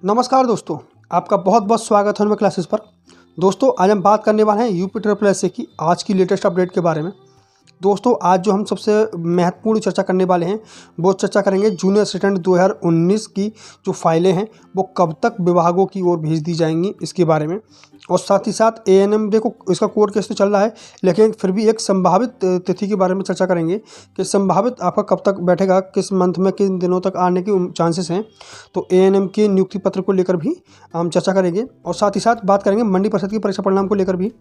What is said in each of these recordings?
नमस्कार दोस्तों, आपका बहुत बहुत स्वागत है हमारे क्लासेस पर। दोस्तों आज हम बात करने वाले हैं यूपी ट्रिपल एस की आज की लेटेस्ट अपडेट के बारे में। दोस्तों आज जो हम सबसे महत्वपूर्ण चर्चा करने वाले हैं वो चर्चा करेंगे जूनियर असिस्टेंट 2019 की जो फाइलें हैं वो कब तक विभागों की ओर भेज दी जाएंगी इसके बारे में, और साथ ही साथ एएनएम देखो इसका कोर्ट केस तो चल रहा है लेकिन फिर भी एक संभावित तिथि के बारे में चर्चा करेंगे कि संभावित आपका कब तक बैठेगा, किस मंथ में किन दिनों तक आने की चांसेस हैं। तो एएनएम के नियुक्ति पत्र को लेकर भी हम चर्चा करेंगे और साथ ही साथ बात करेंगे मंडी परिषद की परीक्षा परिणाम को लेकर भी,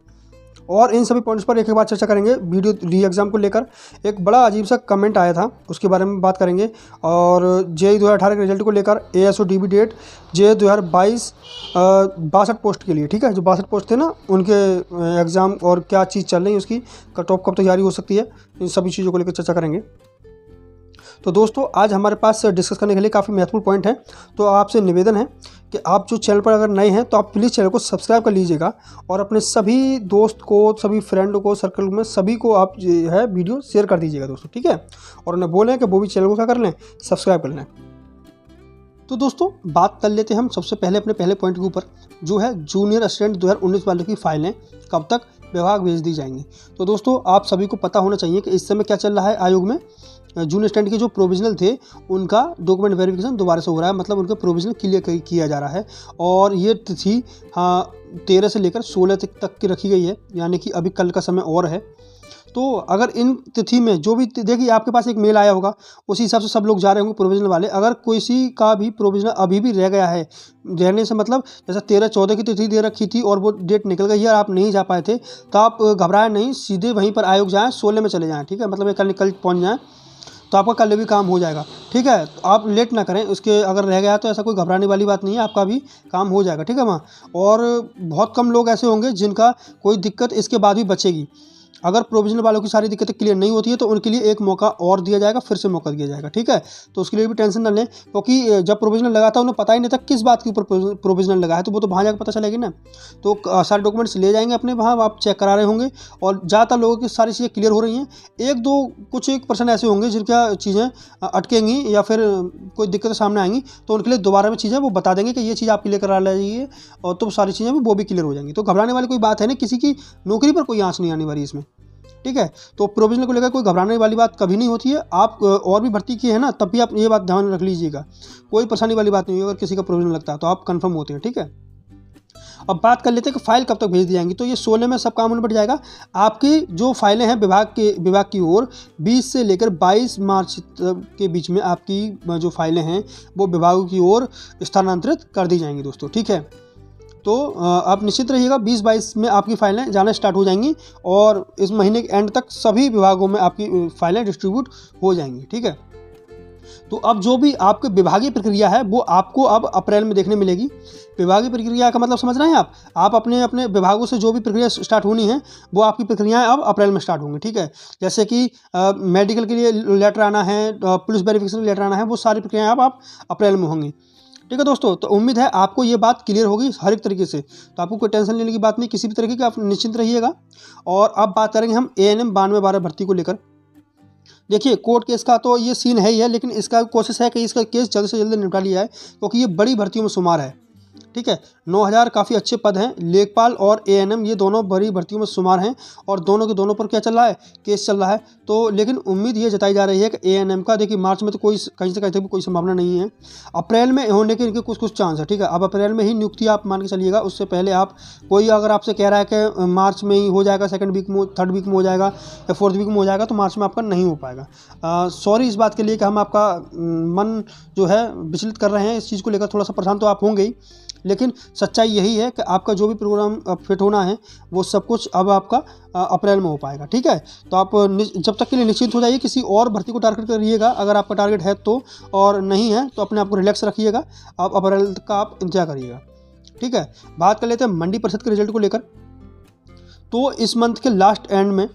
और इन सभी पॉइंट्स पर एक बार चर्चा करेंगे। वीडियो री एग्ज़ाम को लेकर एक बड़ा अजीब सा कमेंट आया था उसके बारे में बात करेंगे, और जेईई 2018 के रिजल्ट को लेकर ASO DB date JEE 2022 62 post के लिए, ठीक है, जो 62 पोस्ट थे ना उनके एग्ज़ाम और क्या चीज़ चल रही है उसकी कट ऑफ कब तक जारी हो सकती है, इन सभी चीज़ों को लेकर चर्चा करेंगे। तो दोस्तों आज हमारे पास डिस्कस करने के लिए काफ़ी महत्वपूर्ण पॉइंट है, तो आपसे निवेदन है कि आप जो चैनल पर अगर नए हैं तो आप प्लीज़ चैनल को सब्सक्राइब कर लीजिएगा और अपने सभी दोस्त को, सभी फ्रेंड को, सर्कल में सभी को आप जो है वीडियो शेयर कर दीजिएगा दोस्तों, ठीक है। और उन्हें बोलें कि वो भी चैनल को क्या कर लें, सब्सक्राइब कर लें। तो दोस्तों बात कर लेते हैं हम सबसे पहले अपने पहले पॉइंट के ऊपर, जो है जूनियर असिस्टेंट 2019 वालों की फाइलें कब तक विभाग भेज दी जाएंगी। तो दोस्तों आप सभी को पता होना चाहिए कि इस समय क्या चल रहा है आयोग में। जूनियर असिस्टेंट के जो प्रोविजनल थे उनका डॉक्यूमेंट वेरिफिकेशन दोबारा से हो रहा है, मतलब उनके प्रोविजनल क्लियर किया जा रहा है, और ये तिथि 13 से लेकर 16 तक की रखी गई है, यानी कि अभी कल का समय और है। तो अगर इन तिथि में जो भी, देखिए आपके पास एक मेल आया होगा उसी हिसाब से सब लोग जा रहे होंगे प्रोविजनल वाले। अगर किसी का भी प्रोविजनल अभी भी रह गया है, रहने से मतलब जैसे 13-14 की तिथि दे रखी थी और वो डेट निकल गई है और आप नहीं जा पाए थे, तो आप घबराएं नहीं, सीधे वहीं पर आयोग जाएँ, 16 में चले जाएँ, ठीक है, मतलब कल पहुँच जाएँ तो आपका कल भी काम हो जाएगा, ठीक है। तो आप लेट ना करें, उसके अगर रह गया तो ऐसा कोई घबराने वाली बात नहीं है, आपका भी काम हो जाएगा, ठीक है वहाँ। और बहुत कम लोग ऐसे होंगे जिनका कोई दिक्कत इसके बाद भी बचेगी। अगर प्रोविजनल वालों की सारी दिक्कतें क्लियर नहीं होती है तो उनके लिए एक मौका और दिया जाएगा, फिर से मौका दिया जाएगा, ठीक है। तो उसके लिए भी टेंशन ना लें, क्योंकि जब प्रोविजनल लगा था उन्हें पता ही नहीं था किस बात के ऊपर प्रोविजनल लगा है, तो वो तो वहाँ जाकर पता चलेगी ना। तो सारे डॉक्यूमेंट्स ले जाएंगे अपने, वहाँ आप चेक करा रहे होंगे और ज़्यादातर लोगों की सारी चीज़ें क्लियर हो रही हैं। कुछ एक परसेंट ऐसे होंगे जिनका चीज़ें अटकेंगी या फिर कोई दिक्कतें सामने आएंगी, तो उनके लिए दोबारा में चीज़ें वो बता देंगे कि ये चीज़ आप क्लियर करा लीजिए, और तो सारी चीज़ें वो भी क्लियर हो जाएंगी। तो घबराने वाली कोई बात है नहीं, किसी की नौकरी पर कोई आँच नहीं आने वाली इसमें, ठीक है। तो प्रोविजनल को लेकर कोई घबराने वाली बात कभी नहीं होती है। आप और भी भर्ती किए हैं ना, तब भी आप ये बात ध्यान रख लीजिएगा, कोई परेशानी वाली बात नहीं है। अगर किसी का प्रोविजनल लगता है तो आप कंफर्म होते हैं, ठीक है। अब बात कर लेते हैं कि फाइल कब तक भेज दी जाएंगी। तो ये 16 में सब काम निपट जाएगा। आपकी जो फाइलें हैं विभाग की ओर 20 से लेकर 22 मार्च के बीच में आपकी जो फाइलें हैं वो विभागों की ओर स्थानांतरित कर दी जाएंगी दोस्तों, ठीक है। तो आप निश्चित रहिएगा 20-22 में आपकी फाइलें जाना स्टार्ट हो जाएंगी और इस महीने के एंड तक सभी विभागों में आपकी फाइलें डिस्ट्रीब्यूट हो जाएंगी, ठीक है। तो अब जो भी आपकी विभागीय प्रक्रिया है वो आपको अब अप्रैल में देखने मिलेगी। विभागीय प्रक्रिया का मतलब समझ रहे हैं आप अपने अपने विभागों से जो भी प्रक्रिया स्टार्ट होनी है वो आपकी प्रक्रियाएं अब अप्रैल में स्टार्ट होंगी, ठीक है। जैसे कि मेडिकल के लिए लेटर आना है, पुलिस वेरिफिकेशन लेटर आना है, वो सारी प्रक्रियाएं आप अप्रैल में होंगी, ठीक है दोस्तों। तो उम्मीद है आपको ये बात क्लियर होगी हर एक तरीके से, तो आपको कोई टेंशन लेने की बात नहीं किसी भी तरीके की, आप निश्चिंत रहिएगा। और अब बात करेंगे हम एएनएम 92-12 भर्ती को लेकर। देखिए कोर्ट केस का तो ये सीन है ही है, लेकिन इसका कोशिश है कि इसका केस जल्द से जल्द निपटा लिया है, क्योंकि ये बड़ी भर्तियों में शुमार है, ठीक है। 9000 काफ़ी अच्छे पद हैं, लेखपाल और एएनएम ये दोनों बड़ी भर्तियों में शुमार हैं, और दोनों के दोनों पर क्या चल रहा है, केस चल रहा है। तो लेकिन उम्मीद ये जताई जा रही है कि एएनएम का, देखिए मार्च में तो कोई कहीं से कहीं तक भी कोई संभावना नहीं है, अप्रैल में होने के इनके कुछ चांस है, ठीक है। अब अप्रैल में ही नियुक्ति आप मान के चलिएगा, उससे पहले आप कोई अगर आपसे कह रहा है कि मार्च में ही हो जाएगा, सेकंड वीक में, थर्ड वीक में हो जाएगा या फोर्थ वीक में हो जाएगा, तो मार्च में आपका नहीं हो पाएगा। सॉरी इस बात के लिए कि हम आपका मन जो है विचलित कर रहे हैं, इस चीज़ को लेकर थोड़ा सा परेशान तो आप होंगे ही, लेकिन सच्चाई यही है कि आपका जो भी प्रोग्राम फिट होना है वो सब कुछ अब आपका अप्रैल में हो पाएगा, ठीक है। तो आप जब तक के लिए निश्चिंत हो जाइए, किसी और भर्ती को टारगेट करिएगा अगर आपका टारगेट है तो, और नहीं है तो अपने आप को रिलैक्स रखिएगा, आप अप्रैल का आप इंतजार करिएगा, ठीक है। बात कर लेते हैं मंडी परिषद के रिजल्ट को लेकर। तो इस मंथ के लास्ट एंड में,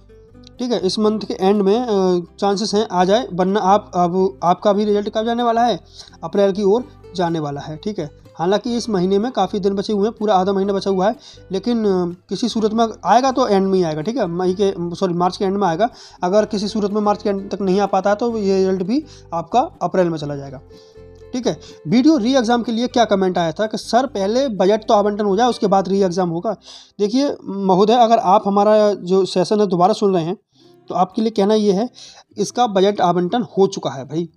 ठीक है, इस मंथ के एंड में चांसेस हैं आ जाए, वरना आपका भी रिजल्ट कब जाने वाला है, अप्रैल की ओर जाने वाला है, ठीक है। हालांकि इस महीने में काफ़ी दिन बचे हुए हैं, पूरा आधा महीना बचा हुआ है, लेकिन किसी सूरत में आएगा तो एंड में ही आएगा, ठीक है, मार्च के एंड में आएगा। अगर किसी सूरत में मार्च के एंड तक नहीं आ पाता है तो ये रिजल्ट भी आपका अप्रैल में चला जाएगा, ठीक है। वीडियो री एग्ज़ाम के लिए क्या कमेंट आया था कि सर पहले बजट तो आवंटन हो जाए, उसके बाद री एग्ज़ाम होगा। देखिए महोदय, अगर आप हमारा जो सेशन है दोबारा सुन रहे हैं तो आपके लिए कहना ये है, इसका बजट आवंटन हो चुका है भाई।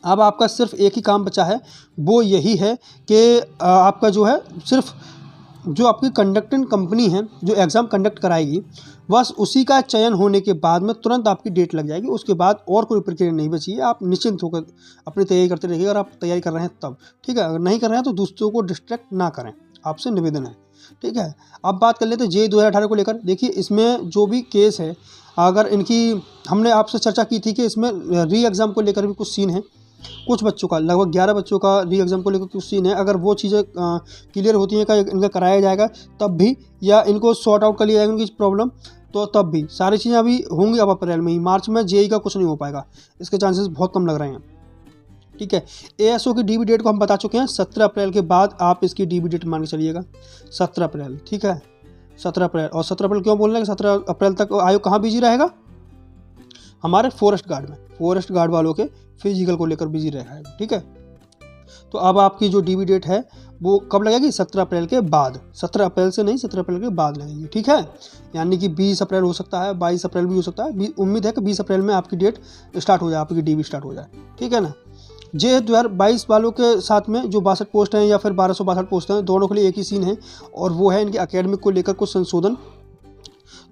अब आपका सिर्फ एक ही काम बचा है, वो यही है कि आपका जो है सिर्फ जो आपकी कंडक्टिंग कंपनी है जो एग्ज़ाम कंडक्ट कराएगी, बस उसी का चयन होने के बाद में तुरंत आपकी डेट लग जाएगी। उसके बाद और कोई प्रक्रिया नहीं बची है। आप निश्चिंत होकर अपनी तैयारी करते रहिए। अगर आप तैयारी कर रहे हैं तब ठीक है, अगर नहीं कर रहे हैं तो दूसरों को डिस्ट्रैक्ट ना करें, आपसे निवेदन है। ठीक है, अब बात कर लेते हैं जेईई 2018 को लेकर। देखिए इसमें जो भी केस है, अगर इनकी हमने आपसे चर्चा की थी कि इसमें री एग्ज़ाम को लेकर भी कुछ सीन है। कुछ बच्चों का, लगभग 11 बच्चों का री एग्ज़ाम को लेकर कुछ सीन है। अगर वो चीज़ें क्लियर होती हैं, का इनका कराया जाएगा तब भी, या इनको सॉर्ट आउट कर लिया जाएगा उनकी प्रॉब्लम, तो तब भी सारी चीज़ें अभी होंगी। अब अप्रैल में ही, मार्च में जेईई का कुछ नहीं हो पाएगा, इसके चांसेस बहुत कम लग रहे हैं। ठीक है, एएसओ की डीबी डेट को हम बता चुके हैं, 17 अप्रैल के बाद आप इसकी डीबी डेट मान के चलिएगा, 17 अप्रैल। ठीक है, 17 अप्रैल। और 17 अप्रैल क्यों बोल रहे हैं कि 17 अप्रैल तक आयोग कहाँ बिजी रहेगा? हमारे फॉरेस्ट गार्ड में, फॉरेस्ट गार्ड वालों के फिजिकल को लेकर बिजी रहेगा। ठीक है, तो अब आपकी जो डीबी डेट है वो कब लगेगी? 17 अप्रैल के बाद। 17 अप्रैल से नहीं, 17 अप्रैल के बाद लगेगी। ठीक है, यानी कि 20 अप्रैल हो सकता है, 22 अप्रैल भी हो सकता है। उम्मीद है कि 20 अप्रैल में आपकी डेट स्टार्ट हो जाए, आपकी डीबी स्टार्ट हो जाए। ठीक है ना। जे 2022 वालों के साथ में जो 62 पोस्ट हैं या फिर 1262 पोस्ट हैं, दोनों के लिए एक ही सीन है, और वो है इनके एकेडमिक को लेकर कुछ संशोधन।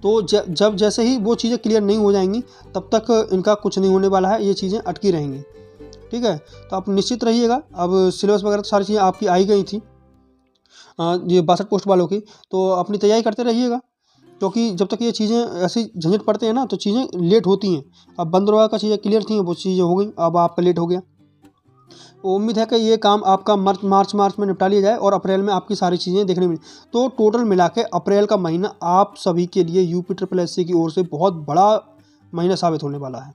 तो जब जैसे ही वो चीज़ें क्लियर नहीं हो जाएंगी तब तक इनका कुछ नहीं होने वाला है, ये चीज़ें अटकी रहेंगी। ठीक है, तो आप निश्चित रहिएगा। अब सिलेबस वगैरह तो सारी चीज़ें आपकी आई गई थी ये 62 पोस्ट वालों की, तो अपनी तैयारी करते रहिएगा, क्योंकि जब तक ये चीज़ें ऐसी झंझट पड़ते हैं ना तो चीज़ें लेट होती हैं। अब बंद दरवाज़ा का चीज़ें क्लियर थी, वो चीज़ें हो गई, अब आपका लेट हो गया। उम्मीद है कि ये काम आपका मार्च में निपटा लिया जाए और अप्रैल में आपकी सारी चीज़ें देखने मिली। तो टोटल मिला के अप्रैल का महीना आप सभी के लिए यूपीएससी की ओर से बहुत बड़ा महीना साबित होने वाला है,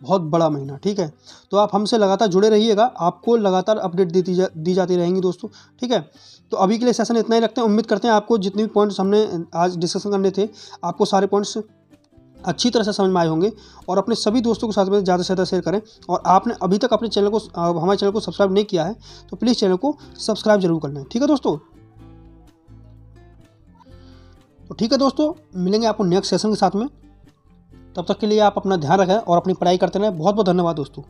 बहुत बड़ा महीना। ठीक है, तो आप हमसे लगातार जुड़े रहिएगा, आपको लगातार अपडेट दी जाती रहेंगी दोस्तों। ठीक है, तो अभी के लिए सेशन इतना ही रखते हैं। उम्मीद करते हैं आपको जितने भी पॉइंट्स हमने आज डिस्कशन करने थे, आपको सारे पॉइंट्स अच्छी तरह से समझ में आए होंगे, और अपने सभी दोस्तों के साथ में ज़्यादा से ज़्यादा शेयर करें। और आपने अभी तक अपने चैनल को हमारे चैनल को सब्सक्राइब नहीं किया है तो प्लीज़ चैनल को सब्सक्राइब जरूर कर लें। ठीक है दोस्तों, तो ठीक है दोस्तों, मिलेंगे आपको नेक्स्ट सेशन के साथ में। तब तक के लिए आप अपना ध्यान रखें और अपनी पढ़ाई करते रहें। बहुत बहुत धन्यवाद दोस्तों।